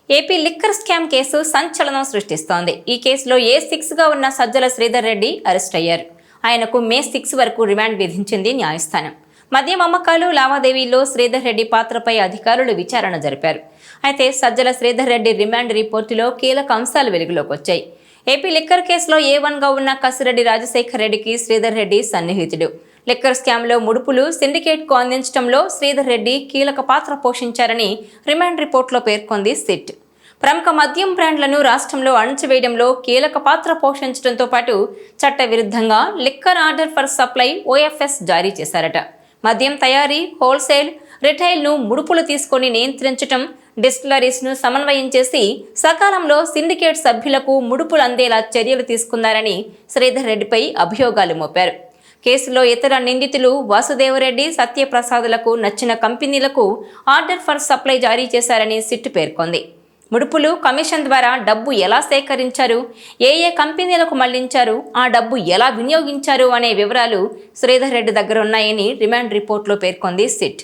AP liquor scam case సంచలనం సృష్టిస్తోంది. ఈ కేసులో A6గా ఉన్న సజ్జల శ్రీధర్ రెడ్డి అరెస్ట్ అయ్యారు. ఆయనకు May 6 వరకు రిమాండ్ విధించింది న్యాయస్థానం. మద్యం అమ్మకాలు లావాదేవీల్లో శ్రీధర్ రెడ్డి పాత్రపై అధికారులు విచారణ జరిపారు. అయితే సజ్జల శ్రీధర్ రెడ్డి రిమాండ్ రిపోర్టులో కీలక అంశాలు వెలుగులోకి వచ్చాయి. ఏపీ లిక్కర్ కేసులో A1గా ఉన్న కసిరెడ్డి రాజశేఖర్ రెడ్డికి శ్రీధర్ రెడ్డి సన్నిహితుడు. లిక్కర్ స్కామ్లో ముడుపులు సిండికేట్కు అందించడంలో శ్రీధర్ రెడ్డి కీలక పాత్ర పోషించారని రిమాండ్ రిపోర్టులో పేర్కొంది సిట్. ప్రముఖ మద్యం బ్రాండ్లను రాష్ట్రంలో అణచివేయడంలో కీలక పాత్ర పోషించడంతో పాటు చట్టవిరుద్ధంగా liquor order for supply OFS జారీ చేశారట. మద్యం తయారీ, హోల్సేల్, రిటైల్ను ముడుపులు తీసుకొని నియంత్రించడం, డిస్టిలరీస్ను సమన్వయం చేసి సకాలంలో సిండికేట్ సభ్యులకు ముడుపులు అందేలా చర్యలు తీసుకున్నారని శ్రీధర్ రెడ్డిపై అభియోగాలు మోపారు. కేసులో ఇతర నిందితులు వాసుదేవరెడ్డి, సత్యప్రసాదులకు నచ్చిన కంపెనీలకు ఆర్డర్ ఫర్ సప్లై జారీ చేశారని సిట్ పేర్కొంది. ముడుపులు, కమిషన్ ద్వారా డబ్బు ఎలా సేకరించారు, ఏ కంపెనీలకు మళ్లించారు, ఆ డబ్బు ఎలా వినియోగించారు అనే వివరాలు శ్రీధర్ రెడ్డి దగ్గర ఉన్నాయని రిమాండ్ రిపోర్టులో పేర్కొంది సిట్.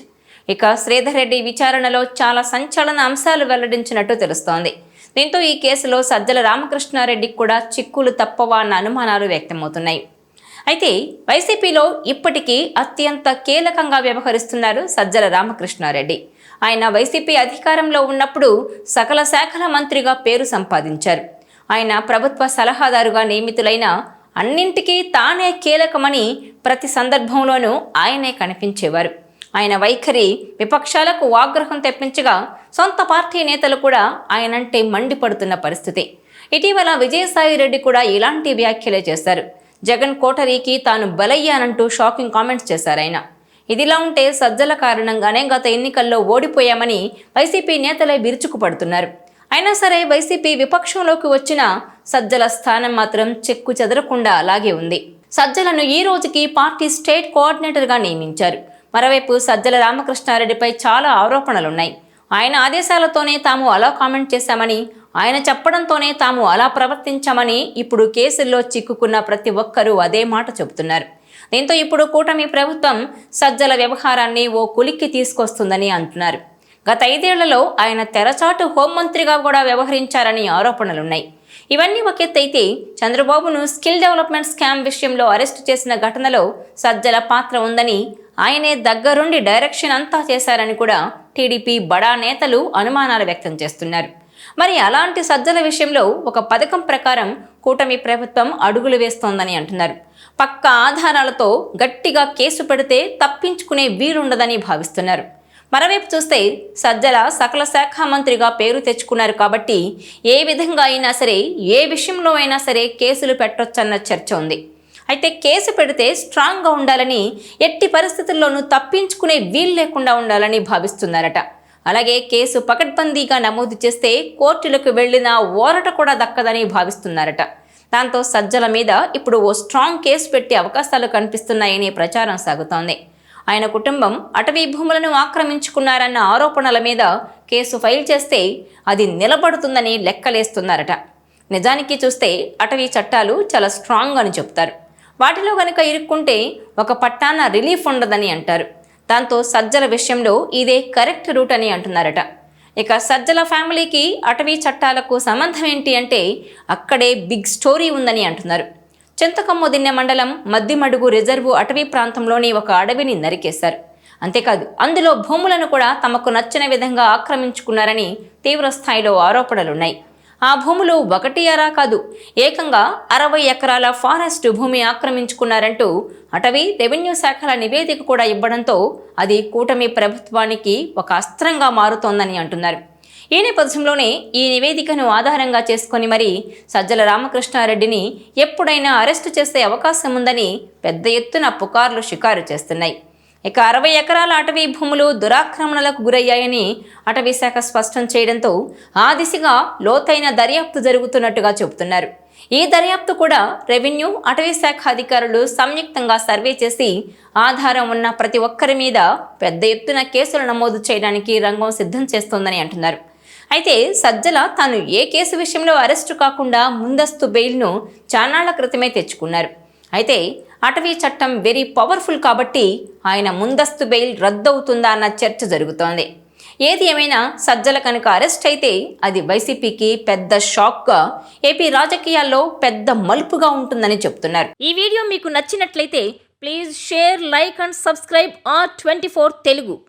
ఇక శ్రీధర్ రెడ్డి విచారణలో చాలా సంచలన అంశాలు వెల్లడించినట్టు తెలుస్తోంది. దీంతో ఈ కేసులో సజ్జల రామకృష్ణారెడ్డికి కూడా చిక్కులు తప్పవా అన్న అనుమానాలు వ్యక్తమవుతున్నాయి. అయితే వైసీపీలో ఇప్పటికీ అత్యంత కీలకంగా వ్యవహరిస్తున్నారు సజ్జల రామకృష్ణారెడ్డి. ఆయన వైసీపీ అధికారంలో ఉన్నప్పుడు సకల శాఖల మంత్రిగా పేరు సంపాదించారు. ఆయన ప్రభుత్వ సలహాదారుగా నియమితులైన అన్నింటికీ తానే కీలకమని ప్రతి సందర్భంలోనూ ఆయనే కనిపించేవారు. ఆయన వైఖరి విపక్షాలకు ఆగ్రహం తెప్పించగా సొంత పార్టీ నేతలు కూడా ఆయనంటే మండిపడుతున్న పరిస్థితి. ఇటీవల విజయసాయిరెడ్డి కూడా ఇలాంటి వ్యాఖ్యలే చేశారు. జగన్ కోటరీకి తాను బలయ్యానంటూ షాకింగ్ కామెంట్స్ చేశారు ఆయన. ఇదిలా ఉంటే సజ్జల కారణంగానే గత ఎన్నికల్లో ఓడిపోయామని వైసీపీ నేతలే విరుచుకుపడుతున్నారు. అయినా సరే వైసీపీ విపక్షంలోకి వచ్చిన సజ్జల స్థానం మాత్రం చెక్కు చెదరకుండా అలాగే ఉంది. సజ్జలను ఈ రోజుకి పార్టీ స్టేట్ కోఆర్డినేటర్గా నియమించారు. మరోవైపు సజ్జల రామకృష్ణారెడ్డిపై చాలా ఆరోపణలున్నాయి. ఆయన ఆదేశాలతోనే తాము అలా కామెంట్ చేశామని, ఆయన చెప్పడంతోనే తాము అలా ప్రవర్తించామని ఇప్పుడు కేసుల్లో చిక్కుకున్న ప్రతి ఒక్కరూ అదే మాట చెబుతున్నారు. దీంతో ఇప్పుడు కూటమి ప్రభుత్వం సజ్జల వ్యవహారాన్ని ఓ కులిక్కి తీసుకొస్తుందని అంటున్నారు. గత 5 ఏళ్లలో ఆయన తెరచాటు హోంమంత్రిగా కూడా వ్యవహరించారని ఆరోపణలున్నాయి. ఇవన్నీ ఒక ఎత్తైతే చంద్రబాబును స్కిల్ డెవలప్మెంట్ స్కామ్ విషయంలో అరెస్టు చేసిన ఘటనలో సజ్జల పాత్ర ఉందని, ఆయనే దగ్గరుండి డైరెక్షన్ అంతా చేశారని కూడా టీడీపీ బడా నేతలు అనుమానాలు వ్యక్తం చేస్తున్నారు. మరి అలాంటి సజ్జల విషయంలో ఒక పథకం ప్రకారం కూటమి ప్రభుత్వం అడుగులు వేస్తోందని అంటున్నారు. పక్కా ఆధారాలతో గట్టిగా కేసు పెడితే తప్పించుకునే వీలుండదని భావిస్తున్నారు. మరోవైపు చూస్తే సజ్జల సకల శాఖ మంత్రిగా పేరు తెచ్చుకున్నారు కాబట్టి ఏ విధంగా అయినా సరే, ఏ విషయంలో అయినా సరే కేసులు పెట్టొచ్చన్న చర్చ ఉంది. అయితే కేసు పెడితే స్ట్రాంగ్గా ఉండాలని, ఎట్టి పరిస్థితుల్లోనూ తప్పించుకునే వీలు లేకుండా ఉండాలని భావిస్తున్నారట. అలాగే కేసు పకడ్బందీగా నమోదు చేస్తే కోర్టులకు వెళ్లిన ఓరట కూడా దక్కదని భావిస్తున్నారట. దాంతో సజ్జల మీద ఇప్పుడు ఓ స్ట్రాంగ్ కేసు పెట్టే అవకాశాలు కనిపిస్తున్నాయని ప్రచారం సాగుతోంది. ఆయన కుటుంబం అటవీ భూములను ఆక్రమించుకున్నారన్న ఆరోపణల మీద కేసు ఫైల్ చేస్తే అది నిలబడుతుందని లెక్కలేస్తున్నారట. నిజానికి చూస్తే అటవీ చట్టాలు చాలా స్ట్రాంగ్ అని చెప్తారు. వాటిలో కనుక ఇరుక్కుంటే ఒక పట్టాన రిలీఫ్ ఉండదని అంటారు. దాంతో సజ్జల విషయంలో ఇదే కరెక్ట్ రూట్ అని అంటున్నారట. ఇక సజ్జల ఫ్యామిలీకి అటవీ చట్టాలకు సంబంధం ఏంటి అంటే అక్కడే బిగ్ స్టోరీ ఉందని అంటున్నారు. చింతకమ్మదిన్నె మండలం మద్దిమడుగు రిజర్వు అటవీ ప్రాంతంలోని ఒక అడవిని నరికేశారు. అంతేకాదు అందులో భూములను కూడా తమకు నచ్చిన విధంగా ఆక్రమించుకున్నారని తీవ్ర స్థాయిలో ఆరోపణలున్నాయి. ఆ భూములు 1 అరా కాదు, ఏకంగా 60 ఎకరాల ఫారెస్ట్ భూమి ఆక్రమించుకున్నారంటూ అటవీ, రెవెన్యూ శాఖల నివేదిక కూడా ఇవ్వడంతో అది కూటమి ప్రభుత్వానికి ఒక అస్త్రంగా మారుతోందని అంటున్నారు. ఈ నేపథ్యంలోనే ఈ నివేదికను ఆధారంగా చేసుకొని మరి సజ్జల రామకృష్ణారెడ్డిని ఎప్పుడైనా అరెస్టు చేసే అవకాశం ఉందని పెద్ద ఎత్తున పుకార్లు షికారు చేస్తున్నాయి. ఇక 60 ఎకరాల అటవీ భూములు దురాక్రమణలకు గురయ్యాయని అటవీ శాఖ స్పష్టం చేయడంతో ఆ దిశగా లోతైన దర్యాప్తు జరుగుతున్నట్టుగా చెబుతున్నారు. ఈ దర్యాప్తు కూడా రెవెన్యూ, అటవీ శాఖ అధికారులు సంయుక్తంగా సర్వే చేసి ఆధారం ఉన్న ప్రతి ఒక్కరి మీద పెద్ద ఎత్తున కేసులు నమోదు చేయడానికి రంగం సిద్ధం చేస్తోందని అంటున్నారు. అయితే సజ్జల తాను ఏ కేసు విషయంలో అరెస్టు కాకుండా ముందస్తు బెయిల్ను చాన్నాళ్ల క్రితమే తెచ్చుకున్నారు. అయితే అటవీ చట్టం వెరీ పవర్ఫుల్ కాబట్టి ఆయన ముందస్తు బెయిల్ రద్దవుతుందా అన్న చర్చ జరుగుతోంది. ఏది ఏమైనా సజ్జల కనుక అరెస్ట్ అయితే అది వైసీపీకి పెద్ద షాక్గా, ఏపీ రాజకీయాల్లో పెద్ద మలుపుగా ఉంటుందని చెప్తున్నారు. ఈ వీడియో మీకు నచ్చినట్లయితే please share, like and subscribe R24 Telugu.